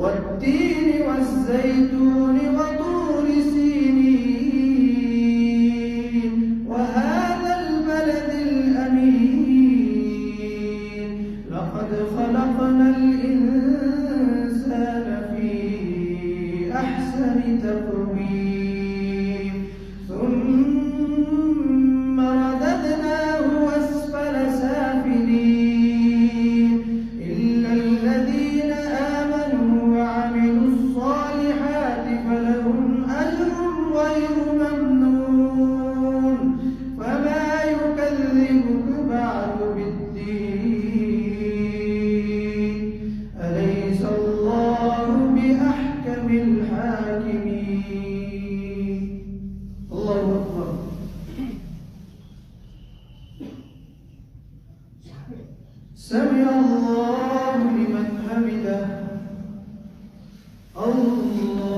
والتين والزيتون وطور سينين وهذا البلد الأمين لقد خلقنا الإنسان في أحسن تقويم ثم رددناه أسفل سافلين إلا الذين آمنوا وعملوا الصالحات فلهم أجر غير ممنون فما يكذبك بعد بالدين أليس الله بأحكم الحاكمين. الله أكبر. سمع الله لمن حمده. الله